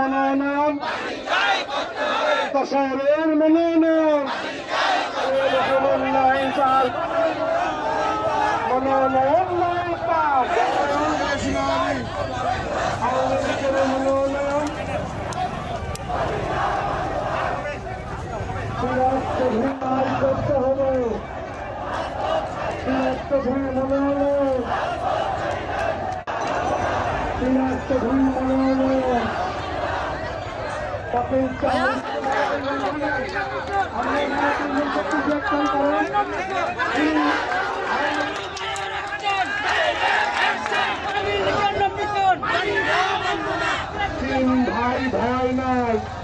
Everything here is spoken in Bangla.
মনোনয়ন, দশরের মনোনয়ন, মনোনয়ন চাল, মনোনয়ন নয় পাল, আওয়ামী লীগের মনোনয়ন, করতে হবে, মনোনয়ন, মনোনয়ন, তিন ভাই ভয় নয়।